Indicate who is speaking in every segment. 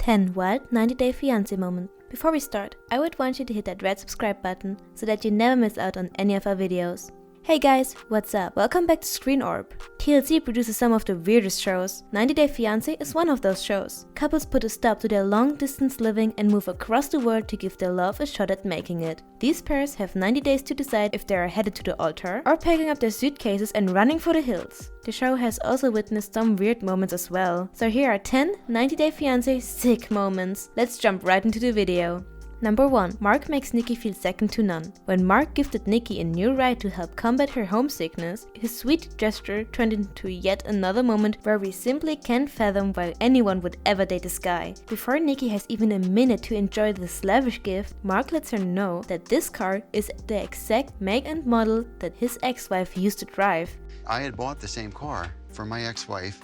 Speaker 1: 10 wild 90-day fiancé moment. Before we start, I would want you to hit that red subscribe button so that you never miss out on any of our videos. Hey guys, what's up? Welcome back to Screen Orb. TLC produces some of the weirdest shows. 90-Day Fiancé is one of those shows. Couples put a stop to their long-distance living and move across the world to give their love a shot at making it. These pairs have 90 days to decide if they are headed to the altar or packing up their suitcases and running for the hills. The show has also witnessed some weird moments as well. So here are 10 90-Day Fiancé sick moments. Let's jump right into the video. Number 1. Mark makes Nikki feel second to none. When Mark gifted Nikki a new ride to help combat her homesickness, his sweet gesture turned into yet another moment where we simply can't fathom why anyone would ever date this guy. Before Nikki has even a minute to enjoy this lavish gift, Mark lets her know that this car is the exact make and model that his ex-wife used to drive.
Speaker 2: I had bought the same car for my ex-wife.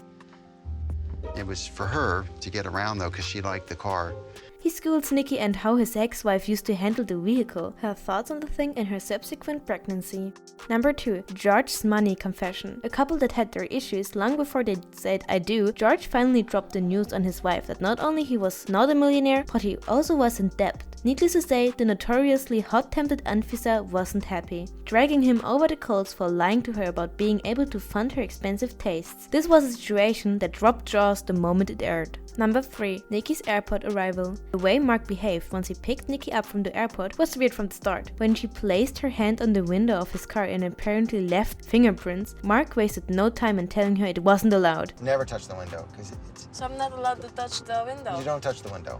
Speaker 2: It was for her to get around though, because she liked the car.
Speaker 1: He schools Nikki and how his ex-wife used to handle the vehicle, her thoughts on the thing and her subsequent pregnancy. Number 2. George's money confession. A couple that had their issues long before they said I do, George finally dropped the news on his wife that not only he was not a millionaire, but he also was in debt. Needless to say, the notoriously hot-tempered Anfisa wasn't happy, dragging him over the coals for lying to her about being able to fund her expensive tastes. This was a situation that dropped jaws the moment it aired. Number 3. Nikki's airport arrival. The way Mark behaved once he picked Nikki up from the airport was weird from the start. When she placed her hand on the window of his car and apparently left fingerprints, Mark wasted no time in telling her it wasn't allowed.
Speaker 2: Never touch the window, because it's...
Speaker 3: So I'm not allowed to touch the window?
Speaker 2: You don't touch the window.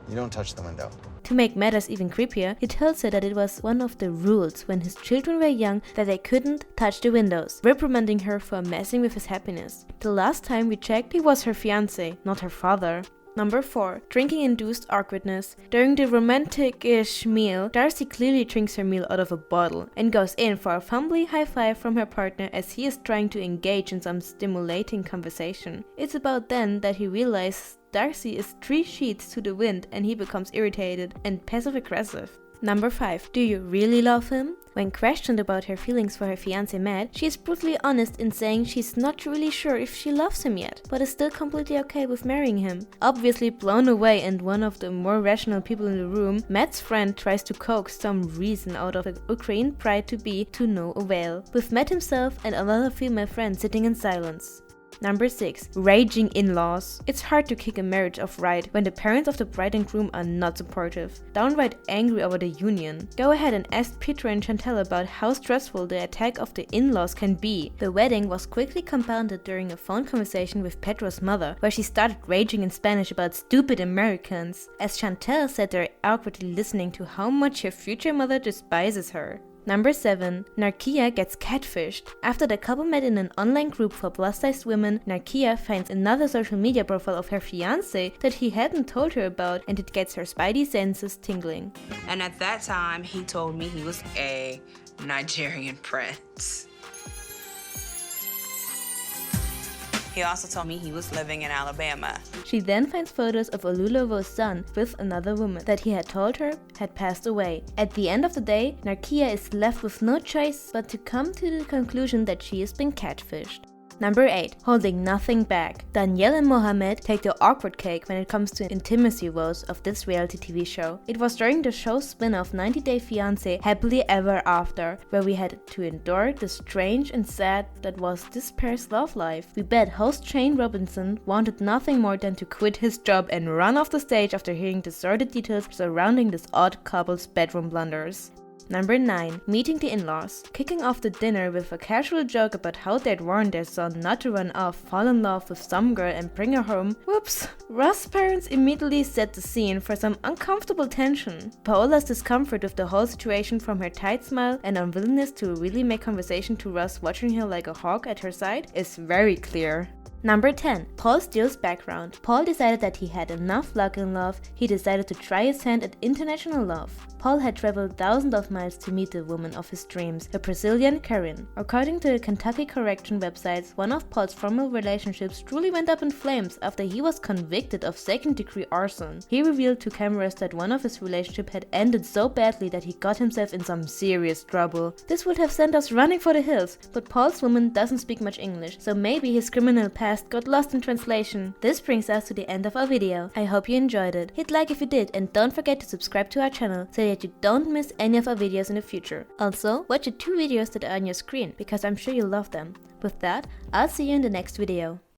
Speaker 2: You don't touch the window.
Speaker 1: To make matters even creepier, he tells her that it was one of the rules when his children were young that they couldn't touch the windows, reprimanding her for messing with his happiness. The last time we checked, he was her fiancé, not her father. Number 4. Drinking induced awkwardness. During the romantic-ish meal, Darcy clearly drinks her meal out of a bottle and goes in for a fumbly high five from her partner as he is trying to engage in some stimulating conversation. It's about then that he realizes Darcy is 3 sheets to the wind and he becomes irritated and passive-aggressive. Number 5. Do you really love him? When questioned about her feelings for her fiancé Matt, she is brutally honest in saying she's not really sure if she loves him yet, but is still completely okay with marrying him. Obviously blown away and one of the more rational people in the room, Matt's friend tries to coax some reason out of the Ukraine bride-to-be to no avail, with Matt himself and another female friend sitting in silence. Number 6. Raging in-laws. It's hard to kick a marriage off right when the parents of the bride and groom are not supportive, downright angry over the union. Go ahead and ask Peter and Chantel about how stressful the attack of the in-laws can be. The wedding was quickly compounded during a phone conversation with Pedro's mother, where she started raging in Spanish about stupid Americans, as Chantel sat there awkwardly listening to how much her future mother despises her. Number 7. Narkia gets catfished. After the couple met in an online group for plus-sized women, Narkia finds another social media profile of her fiancé that he hadn't told her about, and it gets her spidey senses tingling.
Speaker 3: And at that time, he told me he was a Nigerian prince. He also told me he was living in Alabama.
Speaker 1: She then finds photos of Olulowo's son with another woman that he had told her had passed away. At the end of the day, Narkia is left with no choice but to come to the conclusion that she has been catfished. Number 8. Holding nothing back. Danielle and Mohammed take the awkward cake when it comes to intimacy woes of this reality TV show. It was during the show's spin-off 90-Day Fiancé Happily Ever After, where we had to endure the strange and sad that was this pair's love life. We bet host Shane Robinson wanted nothing more than to quit his job and run off the stage after hearing the sordid details surrounding this odd couple's bedroom blunders. Number 9. Meeting the in-laws. Kicking off the dinner with a casual joke about how they'd warned their son not to run off, fall in love with some girl and bring her home. Whoops! Russ' parents immediately set the scene for some uncomfortable tension. Paola's discomfort with the whole situation, from her tight smile and unwillingness to really make conversation to Russ watching her like a hawk at her side, is very clear. Number 10. Paul Steele's background. Paul decided that he had enough luck in love. He decided to try his hand at international love. Paul had traveled thousands of miles to meet the woman of his dreams, the Brazilian Karen. According to the Kentucky correction websites, one of Paul's formal relationships truly went up in flames after he was convicted of second-degree arson. He revealed to cameras that one of his relationships had ended so badly that he got himself in some serious trouble. This would have sent us running for the hills, but Paul's woman doesn't speak much English, so maybe his criminal past past got lost in translation. This brings us to the end of our video. I hope you enjoyed it. Hit like if you did and don't forget to subscribe to our channel so that you don't miss any of our videos in the future. Also, watch the 2 videos that are on your screen because I'm sure you'll love them. With that, I'll see you in the next video.